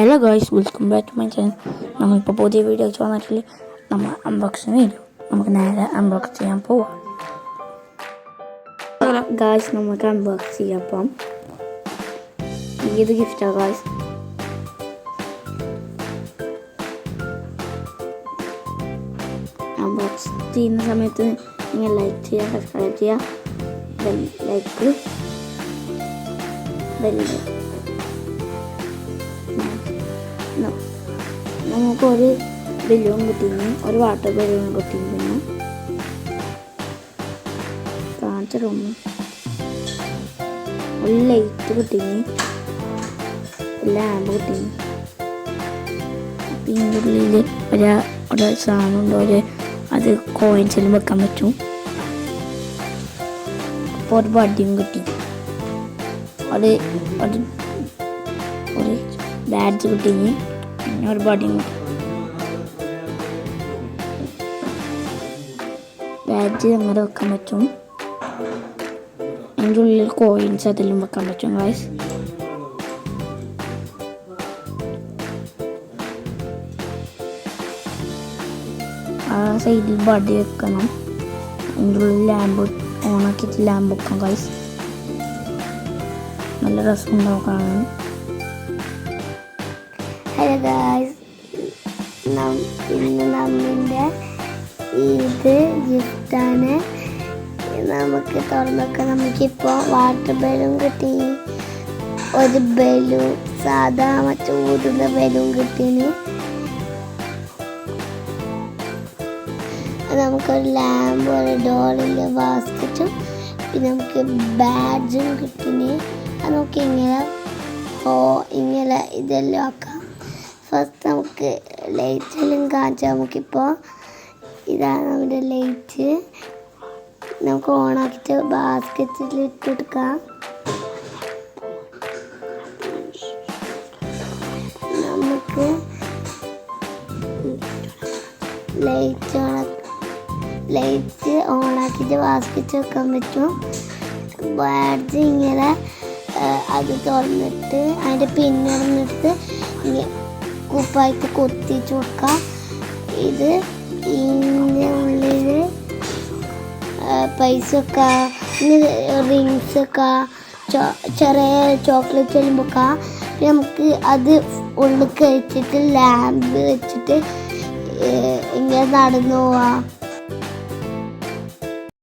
Hello guys, welcome back to my channel. നമ്മളിപ്പോൾ പുതിയ video വന്നിട്ടില്ല. നമ്മൾ അൺബോക്സിങ് വീഡിയോ നമുക്ക് നേരെ അൺബോക്സ് ചെയ്യാൻ പോവാം. ഗായ്സ്, നമുക്ക് അൺബോക്സ് ചെയ്യാം. അപ്പം ഏത് ഗിഫ്റ്റാണ് ഗായ്സ്? അൺബോക്സ് ചെയ്യുന്ന സമയത്ത് നിങ്ങൾ ലൈക്ക് ചെയ്യുക, സബ്സ്ക്രൈബ് ചെയ്യുക, നമുക്കൊരു ബലൂൺ കിട്ടിയിരുന്നു, ഒരു വാട്ടർ ബലൂൺ കിട്ടിയിരുന്നു. കാണിച്ചിട്ടൊന്നും ഒരു ലൈറ്റ് കിട്ടിയിരുന്നു, ലാമ്പ് കിട്ടിയിരുന്നു. ഇതിൻ്റെ ഉള്ളിൽ ഒരു സാധനമുണ്ട്, അത് കോയിൻസിൽ വെക്കാൻ പറ്റും. അപ്പോൾ ഒരു ബഡിയും കിട്ടി, ഒരു ബാഡ്ജ് കിട്ടിഞ്ഞ്, പിന്നെ ഒരു ബഡിയും കിട്ടി. ബാഡ്ജ് അങ്ങനെ വെക്കാൻ പറ്റും. അതിൻ്റെ ഉള്ളിൽ കോയിൻസ് അതിലും വെക്കാൻ പറ്റും ഗായ്സ്. ആ സൈഡിൽ ബഡി വെക്കണം. അതിൻ്റെ ഉള്ളിൽ ലാമ്പ് ഓണാക്കിയിട്ട് ലാമ്പ് വെക്കാം ഗായ്സ്. നല്ല രസമുണ്ടാവും കാണാൻ. ഹലോ ഗായ്സ്, ഇന്ന് നമ്മിൻ്റെ ഇത് ഗിഫ്റ്റാണ്. നമുക്ക് തുറന്നൊക്കെ നമുക്കിപ്പോൾ വാട്ടർ ബലൂൺ കിട്ടി, ഒരു ബലൂൺ സാധാ മറ്റു ഊതുന്ന ബലൂൺ കിട്ടീന്, നമുക്കൊരു ലാമ്പ്, ഒരു ഡോളിൻ്റെ ബാസ്ക്കറ്റും, പിന്നെ നമുക്ക് ബാഡ്ജും കിട്ടീന്. അത് നമുക്ക് ഇങ്ങനെ ഇതെല്ലാം ആക്കാം. ഫസ്റ്റ് നമുക്ക് ലൈറ്റെല്ലാം കാണിച്ചാൽ നമുക്കിപ്പോൾ ഇതാണ് നമ്മുടെ ലൈറ്റ്. നമുക്ക് ഓണാക്കിയിട്ട് ബാസ്ക്കറ്റിൽ ഇട്ടെടുക്കാം. നമുക്ക് ലൈറ്റ് ഓണാക്കിയിട്ട് ബാസ്ക്കറ്റ് വെക്കാൻ പറ്റും. ബാഡ്ജ് ഇങ്ങനെ അത് തുറന്നിട്ട് അതിൻ്റെ പിന്നിറന്നിട്ട് കുപ്പായിട്ട് കൊത്തിച്ച് കൊടുക്കാം. ഇത് ഇതിൻ്റെ ഉള്ളിൽ പൈസ വെക്കാം, റിങ്സ് വെക്കാം, ചെറിയ ചോക്ലേറ്റ് എല്ലാം വെക്കാം. പിന്നെ നമുക്ക് അത് ഉള്ളിൽ കഴിച്ചിട്ട് ലാമ്പ് വെച്ചിട്ട് ഇങ്ങനെ നടന്നു പോവാം.